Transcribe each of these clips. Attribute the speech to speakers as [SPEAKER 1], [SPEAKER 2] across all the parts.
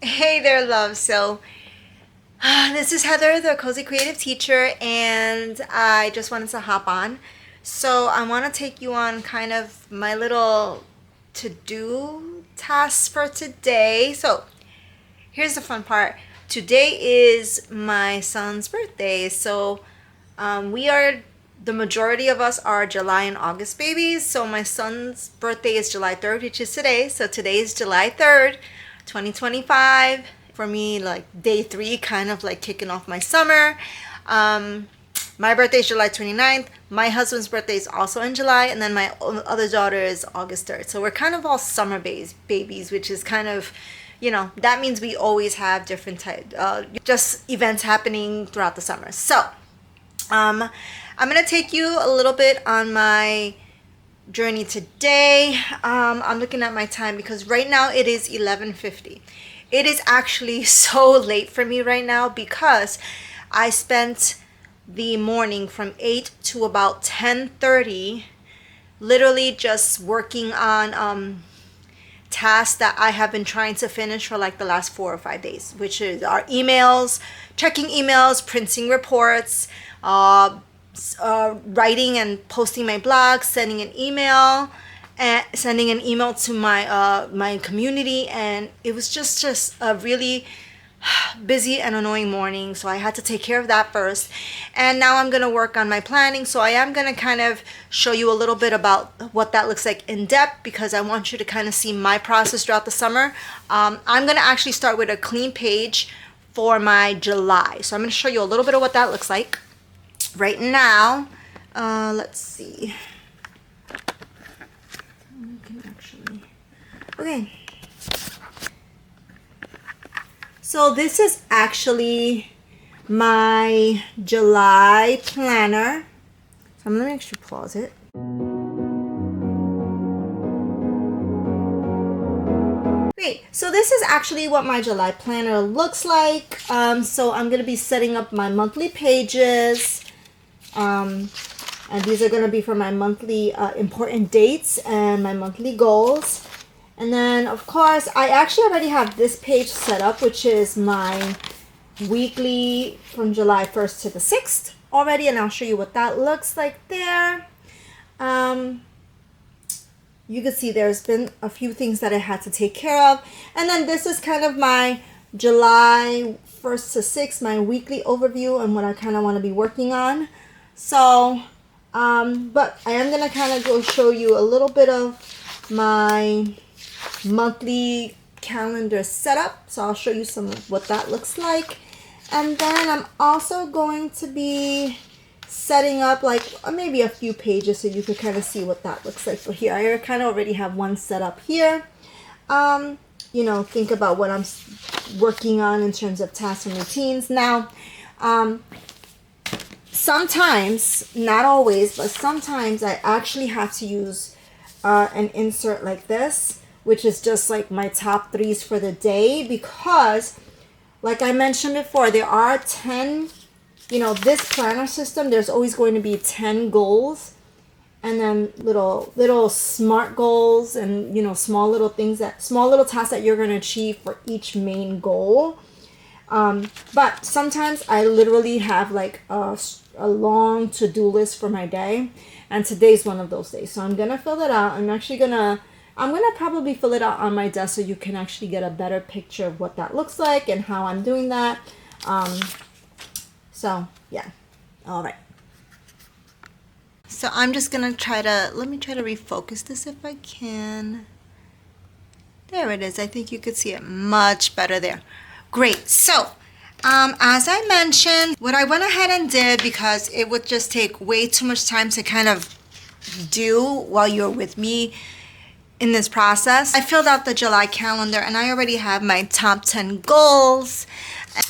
[SPEAKER 1] Hey there, love. This is Heather, the Cozy Creative Teacher, and I just wanted to hop on. So, I want to take you on kind of my little to do tasks for today. So, here's the fun part. Today is my son's birthday. The majority of us are July and August babies. So, my son's birthday is July 3rd, which is today. So, today is July 3rd, 2025. For me, like day 3, kind of like kicking off my summer. My birthday is July 29th. My husband's birthday is also in July. And then my other daughter is August 3rd. So, we're kind of all summer babies, which is kind of, that means we always have different just events happening throughout the summer. So, I'm gonna take you a little bit on my journey today. I'm looking at my time because right now it is 11:50. It is actually so late for me right now because I spent the morning from 8 to about 10:30 literally just working on tasks that I have been trying to finish for like the last 4 or 5 days, which is our emails, checking emails, printing reports, writing and posting my blog, sending an email to my community, and it was just a really busy and annoying morning, so I had to take care of that first. And now I'm going to work on my planning, so I am going to kind of show you a little bit about what that looks like in depth because I want you to kind of see my process throughout the summer. I'm going to actually start with a clean page for my July, so I'm going to show you a little bit of what that looks like right now. Let's see. Okay. So this is actually my July planner. So I'm going to actually pause it. Great. So this is actually what my July planner looks like. So I'm going to be setting up my monthly pages. And these are going to be for my monthly important dates and my monthly goals. And then, of course, I actually already have this page set up, which is my weekly from July 1st to the 6th already. And I'll show you what that looks like there. You can see there's been a few things that I had to take care of. And then this is kind of my July 1st to 6th, my weekly overview and what I kind of want to be working on. So, but I am going to kind of go show you a little bit of my monthly calendar setup. So I'll show you some of what that looks like. And then I'm also going to be setting up like maybe a few pages so you can kind of see what that looks like for here. I kind of already have one set up here. Think about what I'm working on in terms of tasks and routines. Now, sometimes, not always, but sometimes I actually have to use an insert like this, which is just like my top 3s for the day, because like I mentioned before, there are 10, this planner system, there's always going to be 10 goals and then little SMART goals and, small little tasks that you're going to achieve for each main goal. But sometimes I literally have like a long to-do list for my day, and today's one of those days. So I'm going to fill it out. I'm going to probably fill it out on my desk so you can actually get a better picture of what that looks like and how I'm doing that. So yeah. All right. So I'm just going to let me try to refocus this if I can. There it is. I think you could see it much better there. Great. So, as I mentioned, what I went ahead and did, because it would just take way too much time to kind of do while you're with me in this process, I filled out the July calendar and I already have my top 10 goals.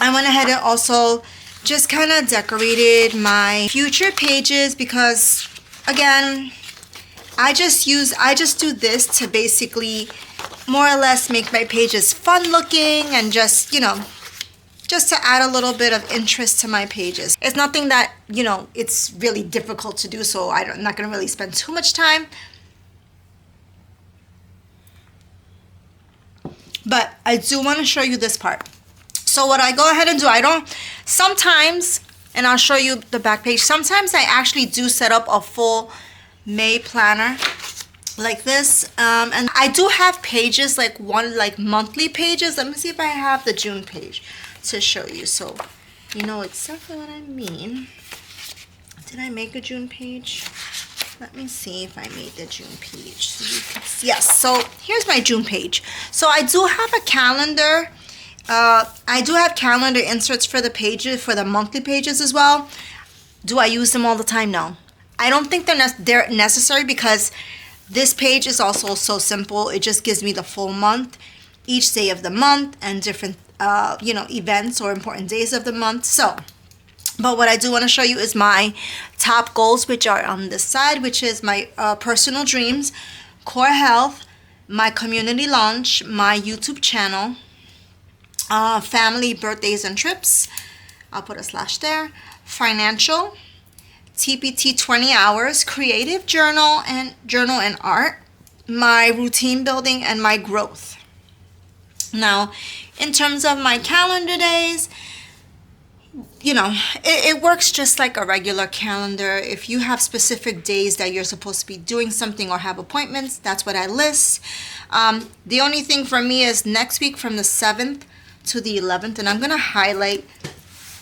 [SPEAKER 1] I went ahead and also just kind of decorated my future pages because, again, I just do this to basically more or less make my pages fun looking and just to add a little bit of interest to my pages. It's nothing that, it's really difficult to do, so I'm not going to really spend too much time. But I do want to show you this part. So what I go ahead and do, sometimes, and I'll show you the back page, sometimes I actually do set up a full May planner like this. And I do have pages, like monthly pages. Let me see if I have the June page to show you, so you know exactly what I mean. Did I make a June page? Let me see if I made the June page. So you can see. Yes, so here's my June page. So I do have a calendar. I do have calendar inserts for the pages, for the monthly pages as well. Do I use them all the time? No. I don't think they're necessary, because this page is also so simple. It just gives me the full month, each day of the month, and different events or important days of the month. So, but what I do want to show you is my top goals, which are on this side, which is my personal dreams, core health, my community launch, my YouTube channel, family, birthdays, and trips. I'll put a slash there. Financial, TPT 20 hours, creative journal and art, my routine building, and my growth. Now, in terms of my calendar days, it works just like a regular calendar. If you have specific days that you're supposed to be doing something or have appointments, that's what I list. The only thing for me is next week from the 7th to the 11th, and I'm going to highlight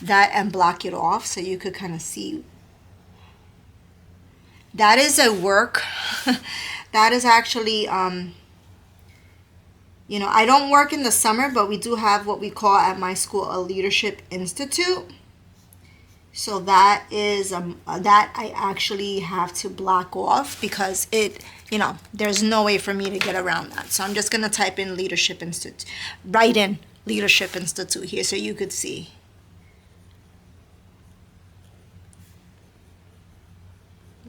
[SPEAKER 1] that and block it off so you could kind of see. That is a work. That is actually, I don't work in the summer, but we do have what we call at my school a leadership institute. So that is that I actually have to block off, because there's no way for me to get around that. So I'm just going to type in leadership institute, write in leadership institute here so you could see.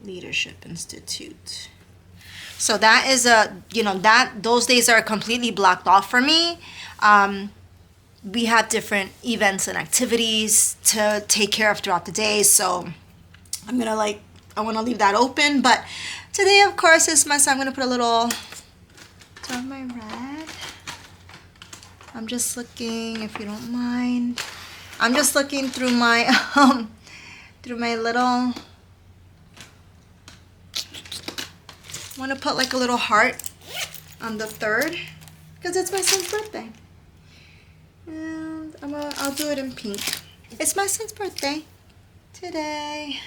[SPEAKER 1] Leadership Institute. So that is those days are completely blocked off for me. We have different events and activities to take care of throughout the day, so I want to leave that open. But today, of course, is my son. I'm gonna put a little on my red. I'm just looking, if you don't mind. I'm just looking through my little. I want to put like a little heart on the 3rd, because it's my son's birthday. And I'll do it in pink. It's my son's birthday today.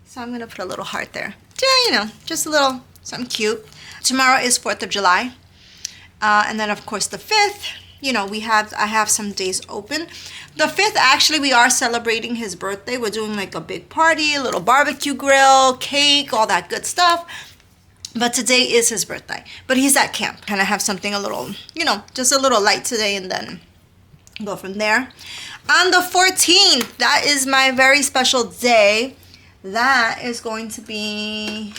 [SPEAKER 1] So I'm going to put a little heart there. Yeah, just a little something cute. Tomorrow is 4th of July. And then, of course, the 5th, I have some days open. The 5th, actually, we are celebrating his birthday. We're doing like a big party, a little barbecue grill, cake, all that good stuff. But today is his birthday. But he's at camp. Kind of have something a little, just a little light today, and then go from there. On the 14th, that is my very special day. That is going to be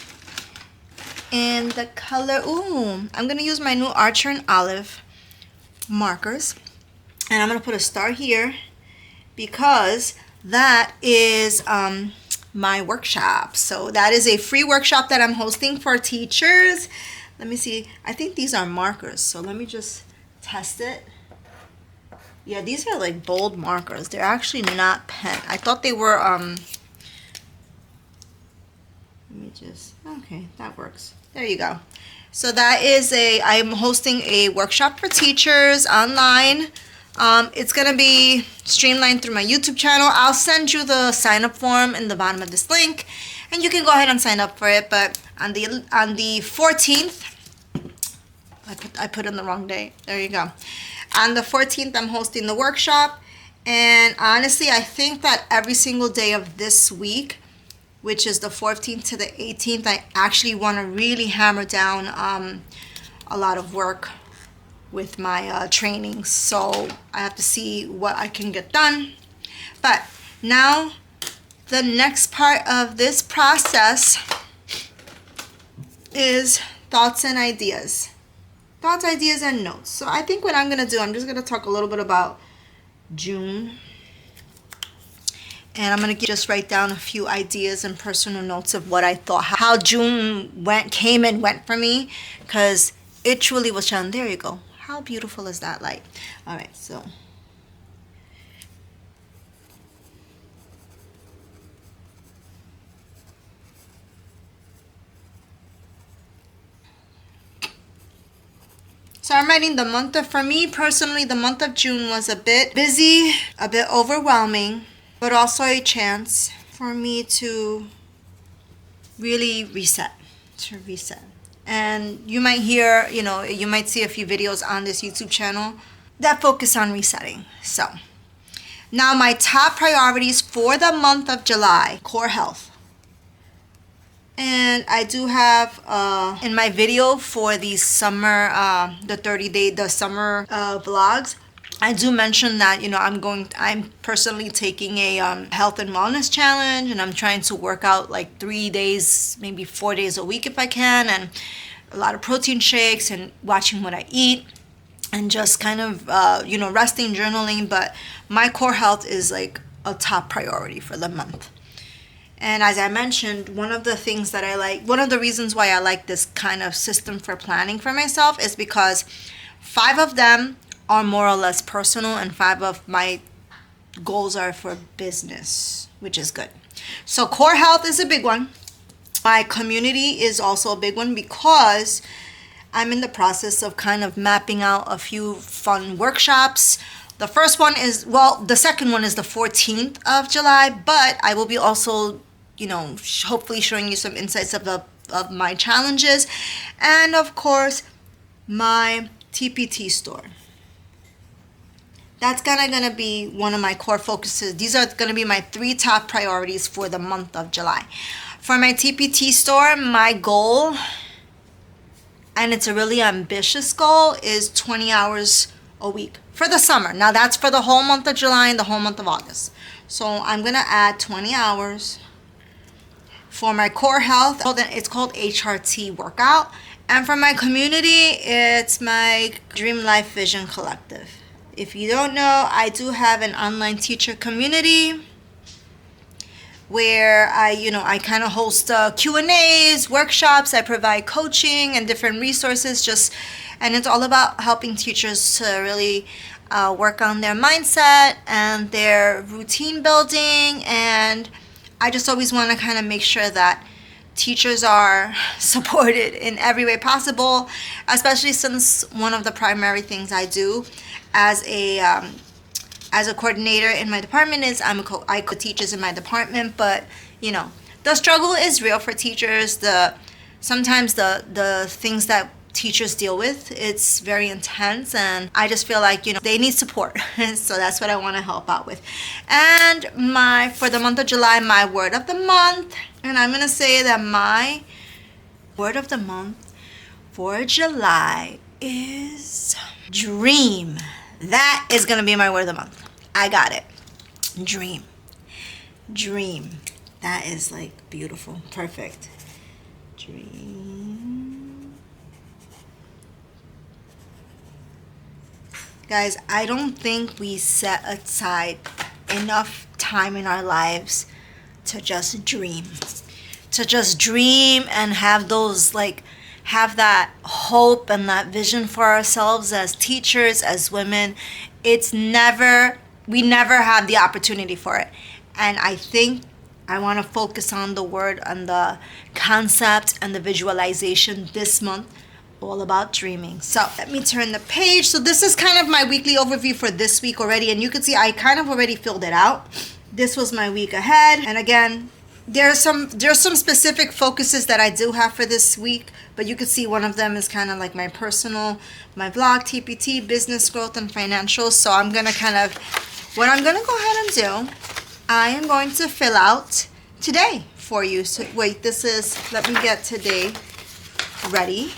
[SPEAKER 1] in the color, I'm going to use my new Archer and Olive markers, and I'm going to put a star here, because that is my workshop. So that is a free workshop that I'm hosting for teachers. Let me see. I think these are markers, so let me just test it. Yeah, these are like bold markers. They're actually not pen. I thought they were okay, that works. There you go. So that is I'm hosting a workshop for teachers online. It's going to be streamlined through my YouTube channel. I'll send you the sign-up form in the bottom of this link, and you can go ahead and sign up for it. But on the 14th, I put in the wrong day. There you go. On the 14th, I'm hosting the workshop. And honestly, I think that every single day of this week, which is the 14th to the 18th, I actually want to really hammer down a lot of work with my trainings. So I have to see what I can get done. But now the next part of this process is thoughts and ideas. Thoughts, ideas, and notes. So I think what I'm going to do, I'm just going to talk a little bit about June. And I'm going to just write down a few ideas and personal notes of what I thought, how June came and went for me. Because it truly was challenging. There you go. How beautiful is that light? All right, so I'm writing the month of, for me personally, the month of June was a bit busy, a bit overwhelming, but also a chance for me to really reset, And you might hear, you might see a few videos on this YouTube channel that focus on resetting. So now my top priorities for the month of July: core health. And I do have in my video for the summer, the summer vlogs, I do mention that I'm personally taking a health and wellness challenge, and I'm trying to work out like 3 days, maybe 4 days a week if I can, and a lot of protein shakes and watching what I eat, and just kind of resting, journaling. But my core health is like a top priority for the month. And as I mentioned, one of the reasons why I like this kind of system for planning for myself is because 5 of them are more or less personal, and 5 of my goals are for business, which is good. So core health is a big one. My community is also a big one because I'm in the process of kind of mapping out a few fun workshops. The second one is the 14th of July, but I will be also, hopefully showing you some insights of my challenges, and of course, my TPT store. That's gonna be one of my core focuses. These are gonna be my 3 top priorities for the month of July. For my TPT store, my goal, and it's a really ambitious goal, is 20 hours a week for the summer. Now that's for the whole month of July and the whole month of August. So I'm gonna add 20 hours for my core health. It's called HRT workout. And for my community, it's my Dream Life Vision Collective. If you don't know, I do have an online teacher community where I kind of host Q&As, workshops. I provide coaching and different resources, and it's all about helping teachers to really work on their mindset and their routine building. And I just always want to kind of make sure that teachers are supported in every way possible, especially since one of the primary things I do as a coordinator in my department is I coach teachers in my department. But the struggle is real for teachers. Sometimes the things that teachers deal with, it's very intense, and I just feel like they need support. So that's what I want to help out with. And for the month of July, my word of the month, and I'm gonna say that my word of the month for July is dream. That is gonna be my word of the month. I got it. Dream. That is like beautiful. Perfect. Dream. Guys, I don't think we set aside enough time in our lives to just dream. And have that hope and that vision for ourselves as teachers, as women. We never have the opportunity for it. And I think I want to focus on the word and the concept and the visualization this month, all about dreaming. So let me turn the page. So this is kind of my weekly overview for this week already, and you can see I kind of already filled it out. This was my week ahead, and again, there's some specific focuses that I do have for this week, but you can see one of them is kind of like my vlog, TPT, business growth, and financials. So what I'm gonna go ahead and do, I am going to fill out today for you. So wait, let me get today ready.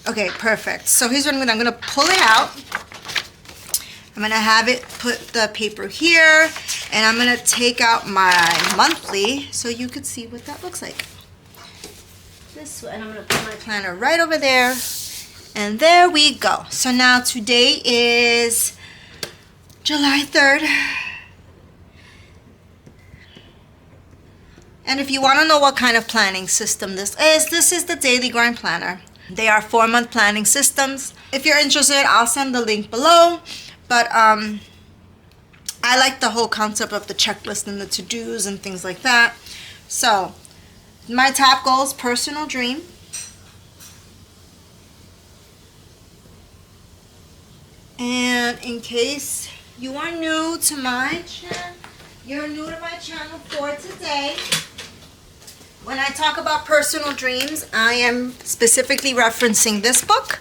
[SPEAKER 1] Okay, perfect. So here's what I'm gonna pull it out. I'm gonna have it, put the paper here, and I'm gonna take out my monthly so you could see what that looks like. This way, and I'm gonna put my planner right over there, and there we go. So now today is July 3rd. And if you wanna know what kind of planning system this is the Daily Grind Planner. They are 4-month planning systems. if you're interested, I'll send the link below. But I like the whole concept of the checklist and the to-dos and things like that. So my top goal is personal dream. And in case you are new to my channel, for today, when I talk about personal dreams, I am specifically referencing this book,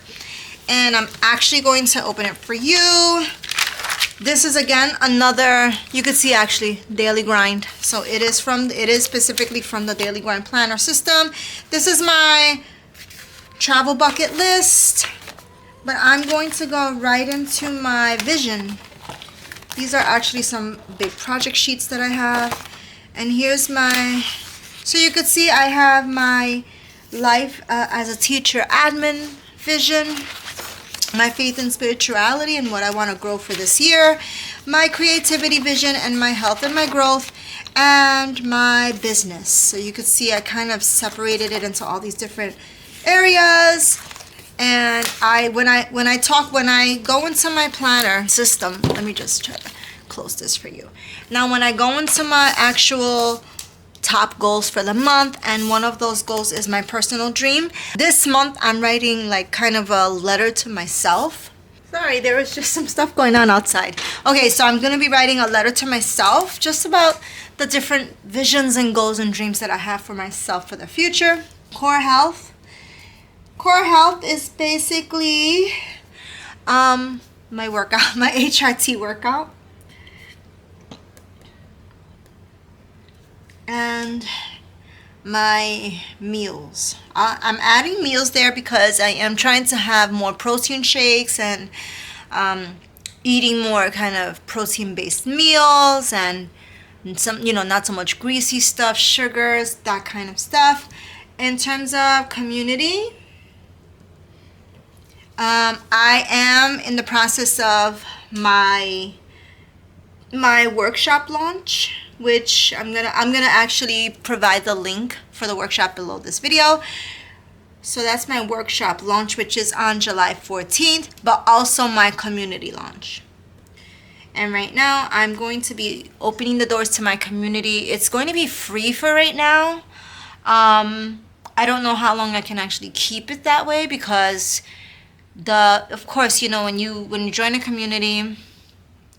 [SPEAKER 1] and I'm actually going to open it for you. This is again another, you could see actually, Daily Grind. So it is specifically from the Daily Grind planner system. This is my travel bucket list, but I'm going to go right into my vision. These are actually some big project sheets that I have. And here's my, so you could see I have my life as a teacher admin vision, my faith and spirituality and what I want to grow for this year, my creativity vision, and my health and my growth, and my business. So you could see I kind of separated it into all these different areas. And when I go into my planner system, let me just try to close this for you. Now, when I go into my actual top goals for the month, and one of those goals is my personal dream. This month, I'm writing like kind of a letter to myself. Sorry, there was just some stuff going on outside. Okay, so I'm going to be writing a letter to myself just about the different visions and goals and dreams that I have for myself for the future. Core health. Core health is basically my workout, my HRT workout. And my meals. I'm adding meals there because I am trying to have more protein shakes and eating more kind of protein-based meals and some, not so much greasy stuff, sugars, that kind of stuff. In terms of community, I am in the process of my workshop launch, which I'm gonna actually provide the link for the workshop below this video. So that's my workshop launch, which is on July 14th, but also my community launch. And right now I'm going to be opening the doors to my community. It's going to be free for right now. I don't know how long I can actually keep it that way, because of course, when you join a community,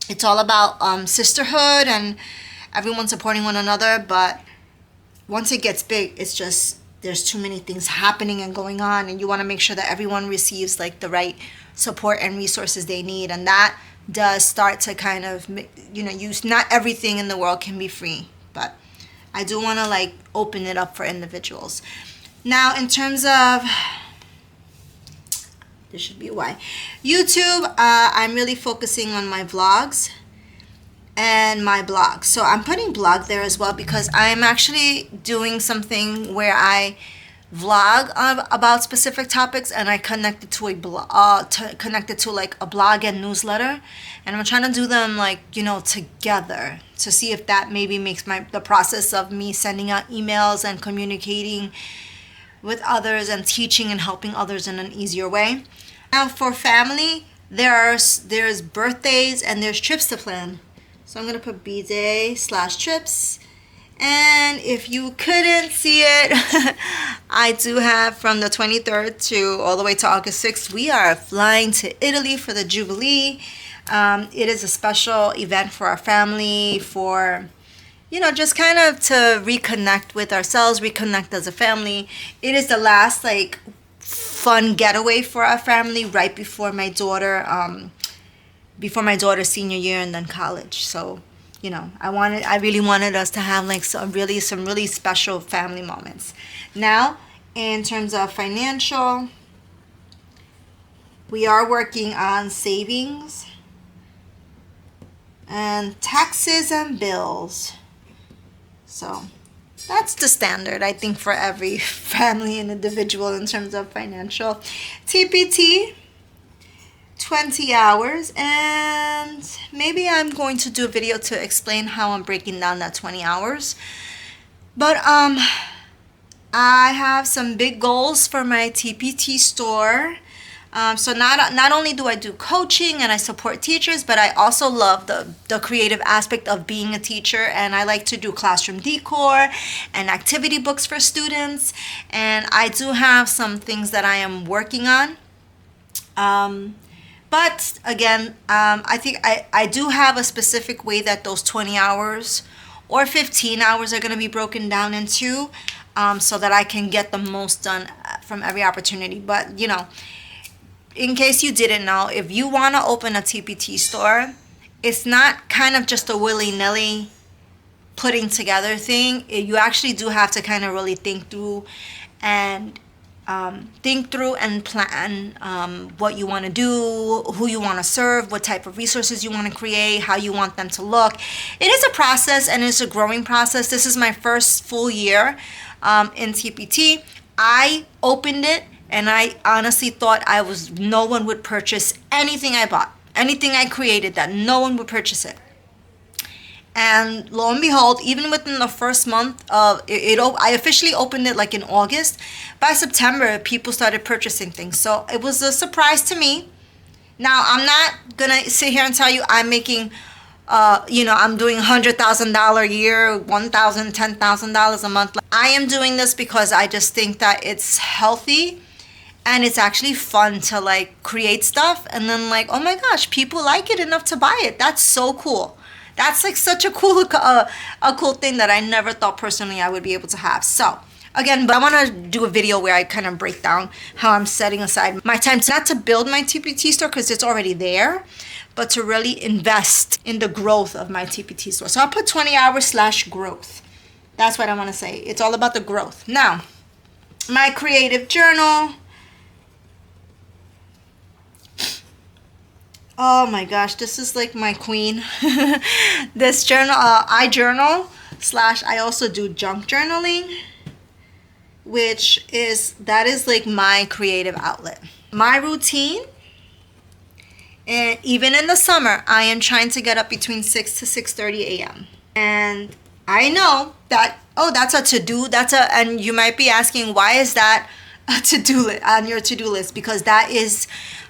[SPEAKER 1] it's all about sisterhood and everyone supporting one another. But once it gets big, it's just, there's too many things happening and going on, and you want to make sure that everyone receives like the right support and resources they need. And that does start to kind of, use, not everything in the world can be free, but I do want to like open it up for individuals. Now, in terms of, there should be a Y, YouTube, I'm really focusing on my vlogs and my blog. So I'm putting blog there as well, because I'm actually doing something where I vlog about specific topics, and I connect it to a blog, to like a blog and newsletter, and I'm trying to do them like together to see if that maybe makes the process of me sending out emails and communicating with others and teaching and helping others in an easier way. Now for family, there's birthdays and there's trips to plan. So I'm gonna put B-Day/trips. And if you couldn't see it, I do have from the 23rd to all the way to August 6th, we are flying to Italy for the Jubilee. It is a special event for our family, for, just kind of to reconnect with ourselves, reconnect as a family. It is the last like fun getaway for our family right before my daughter's senior year and then college. So I really wanted us to have like some really special family moments. Now, in terms of financial, we are working on savings and taxes and bills. So that's the standard, I think, for every family and individual in terms of financial. TPT, 20 hours, and maybe I'm going to do a video to explain how I'm breaking down that 20 hours. But I have some big goals for my TPT store. So not only do I do coaching and I support teachers, but I also love the creative aspect of being a teacher, and I like to do classroom decor and activity books for students. And I do have some things that I am working on. But again, I think I do have a specific way that those 20 hours or 15 hours are going to be broken down into, so that I can get the most done from every opportunity. But in case you didn't know, if you want to open a TPT store, it's not kind of just a willy-nilly putting together thing. You actually do have to kind of really think through and plan what you want to do, who you want to serve, what type of resources you want to create, how you want them to look. It is a process, and it's a growing process. This is my first full year in TPT. I opened it, and I honestly thought no one would purchase anything I bought, anything I created, that no one would purchase it. And lo and behold, even within the first month of it, I officially opened it like in August. By September, people started purchasing things. So it was a surprise to me. Now, I'm not going to sit here and tell you I'm making, I'm doing $100,000 a year, $1,000, $10,000 a month. I am doing this because I just think that it's healthy. And it's actually fun to like create stuff and then like, oh my gosh, people like it enough to buy it. That's so cool. That's like such a cool thing that I never thought personally I would be able to have. So again, but I want to do a video where I kind of break down how I'm setting aside my time not to build my TPT store because it's already there, but to really invest in the growth of my TPT store. So I'll put 20 hours / growth. That's what I want to say. It's all about the growth. Now, my creative journal. Oh my gosh, this is like my queen. This journal, I journal / I also do junk journaling, that is like my creative outlet. My routine, and even in the summer, I am trying to get up between 6 to 6:30 a.m. And I know that, that's a to-do, and you might be asking, why is that a to-do list on your to-do list? Because that is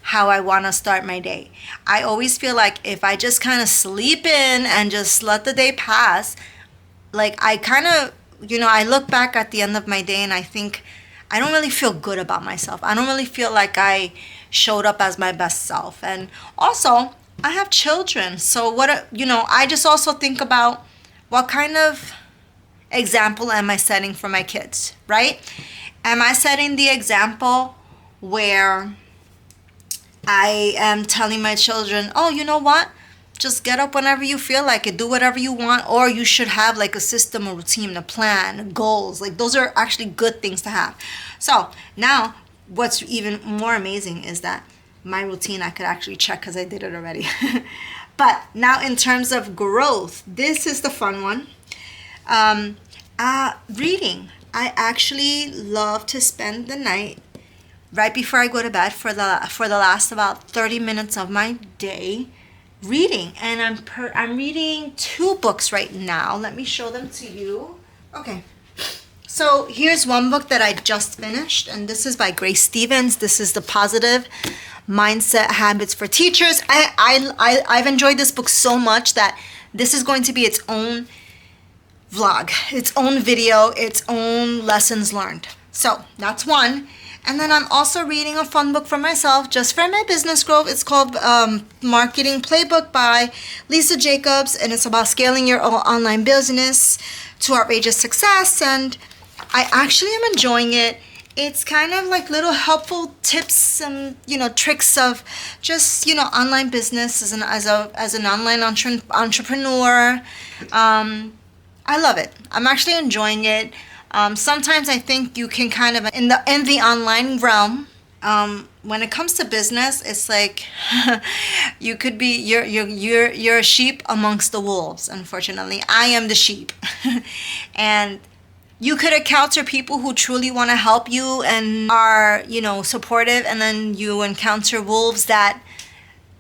[SPEAKER 1] how I want to start my day. I always feel like if I just kind of sleep in and just let the day pass, like I kind of, I look back at the end of my day and I think I don't really feel good about myself. I don't really feel like I showed up as my best self. And also, I have children. So I just also think about what kind of example am I setting for my kids, right? Am I setting the example where I am telling my children, oh, you know what? Just get up whenever you feel like it. Do whatever you want. Or you should have like a system, a routine, a plan, goals. Like those are actually good things to have. So now what's even more amazing is that my routine I could actually check because I did it already. But now in terms of growth, this is the fun one. Reading. I actually love to spend the night right before I go to bed for the last about 30 minutes of my day reading. And I'm reading 2 books right now. Let me show them to you. Okay. So here's one book that I just finished, and this is by Grace Stevens. This is The Positive Mindset Habits for Teachers. I've enjoyed this book so much that this is going to be its own vlog, its own video, its own lessons learned. So that's one. And then I'm also reading a fun book for myself, just for my business growth. It's called Marketing Playbook by Lisa Jacobs, and it's about scaling your online business to outrageous success. And I actually am enjoying it. It's kind of like little helpful tips and tricks of just online business as an online entrepreneur. I love it. I'm actually enjoying it. Sometimes I think you can kind of in the online realm. When it comes to business, it's like you could be you're a sheep amongst the wolves. Unfortunately, I am the sheep, and you could encounter people who truly want to help you and are supportive, and then you encounter wolves that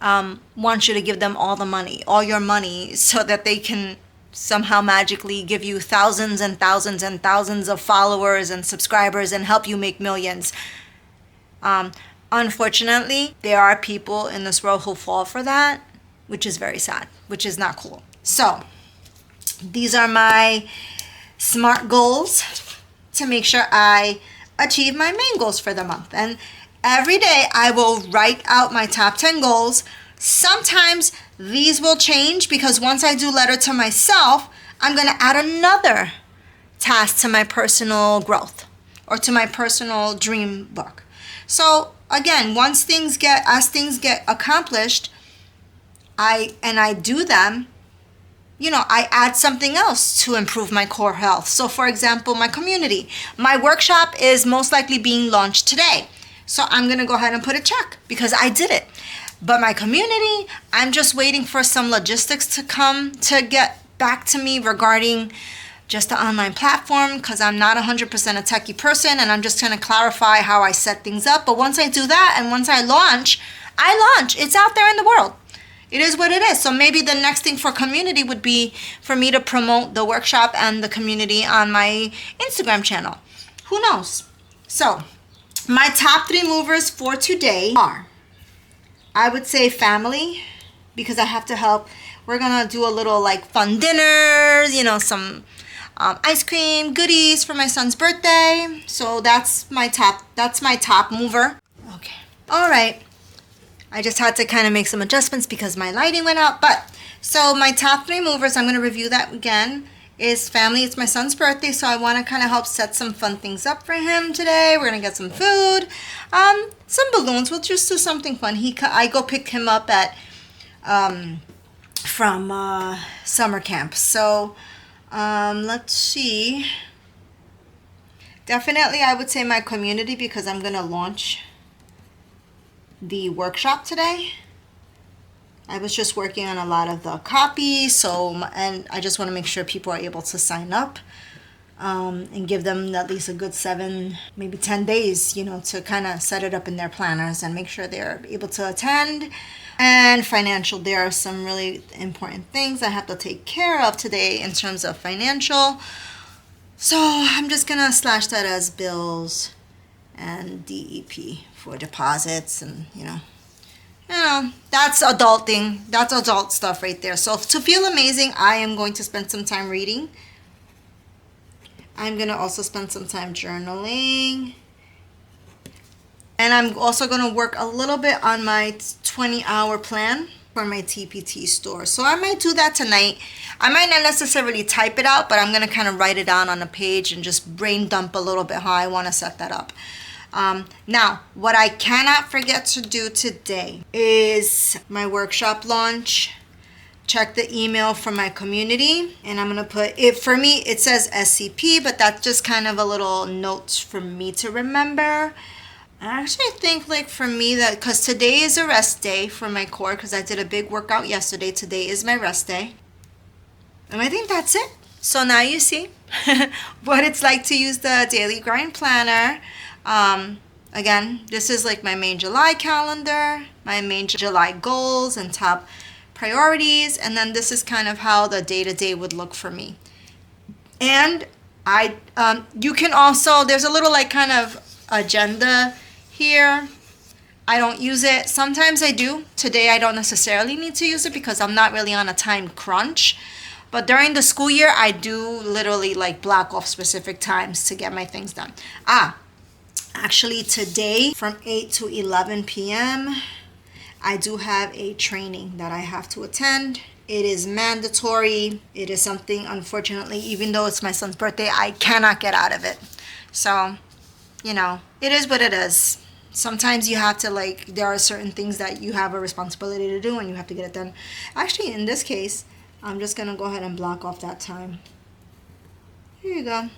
[SPEAKER 1] want you to give them all your money, so that they can somehow magically give you thousands and thousands and thousands of followers and subscribers and help you make millions. Unfortunately, there are people in this world who fall for that, which is very sad, which is not cool. So these are my SMART goals to make sure I achieve my main goals for the month. And every day I will write out my top 10 goals. Sometimes these will change because once I do letter to myself, I'm going to add another task to my personal growth or to my personal dream book. So again, as things get accomplished, I do them, I add something else to improve my core health. So for example, my community, my workshop is most likely being launched today. So I'm going to go ahead and put a check because I did it. But my community, I'm just waiting for some logistics to come to get back to me regarding just the online platform, because I'm not 100% a techie person, and I'm just going to clarify how I set things up. But once I do that and once I launch. It's out there in the world. It is what it is. So maybe the next thing for community would be for me to promote the workshop and the community on my Instagram channel. Who knows? So my top 3 movers for today are, I would say family, because I have to help. We're going to do a little like fun dinner, some ice cream, goodies for my son's birthday. So that's my top mover. Okay. All right. I just had to kind of make some adjustments because my lighting went out. But so my top 3 movers, I'm going to review that again, is family. It's my son's birthday, so I want to kind of help set some fun things up for him today. We're going to get some food, some balloons. We'll just do something fun. I go pick him up from summer camp. So let's see. Definitely I would say my community, because I'm going to launch the workshop today. I was just working on a lot of the copy, and I just want to make sure people are able to sign up and give them at least a good 7, maybe 10 days, to kind of set it up in their planners and make sure they're able to attend. And financial, there are some really important things I have to take care of today in terms of financial. So I'm just gonna slash that as bills and DEP for deposits, and that's adulting. That's adult stuff right there. So to feel amazing, I am going to spend some time reading. I'm gonna also spend some time journaling. And I'm also going to work a little bit on my 20-hour plan for my TPT store. So I might do that tonight. I might not necessarily type it out, but I'm going to kind of write it down on a page and just brain dump a little bit how I want to set that up. Now, what I cannot forget to do today is my workshop launch. Check the email from my community, and I'm going to put it, for me, it says SCP, but that's just kind of a little note for me to remember. I actually think, like, for me, that because today is a rest day for my core, because I did a big workout yesterday. Today is my rest day. And I think that's it. So now you see what it's like to use the daily grind planner. Again, this is like my main July calendar, my main July goals and top priorities. And then this is kind of how the day-to-day would look for me. And you can also, there's a little like kind of agenda here. I don't use it. Sometimes I do. Today I don't necessarily need to use it because I'm not really on a time crunch. But during the school year, I do literally like block off specific times to get my things done. Actually today from 8 to 11 p.m. I do have a training that I have to attend. It is mandatory. It is something, unfortunately, even though it's my son's birthday, I cannot get out of it. So, it is what it is. Sometimes you have to, like, there are certain things that you have a responsibility to do and you have to get it done. Actually, in this case, I'm just going to go ahead and block off that time. Here you go.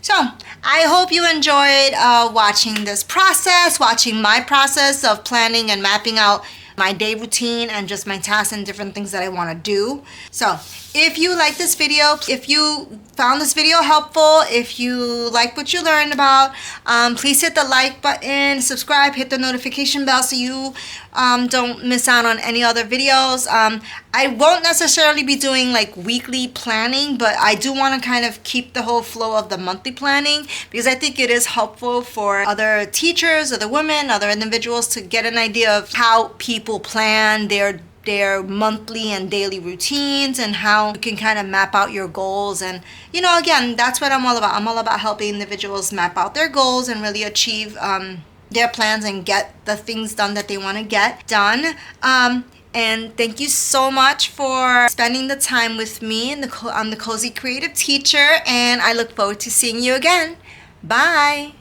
[SPEAKER 1] So, I hope you enjoyed watching this process, watching my process of planning and mapping out my day routine and just my tasks and different things that I want to do. So if you like this video, if you found this video helpful, if you like what you learned about, please hit the like button, subscribe, hit the notification bell so you Don't miss out on any other videos. I won't necessarily be doing like weekly planning, but I do want to kind of keep the whole flow of the monthly planning because I think it is helpful for other teachers, other women, other individuals to get an idea of how people plan their monthly and daily routines and how you can kind of map out your goals. And again, that's what I'm all about. I'm all about helping individuals map out their goals and really achieve their plans and get the things done that they want to get done. And thank you so much for spending the time with me on the Cozy Creative Teacher, and I look forward to seeing you again. Bye.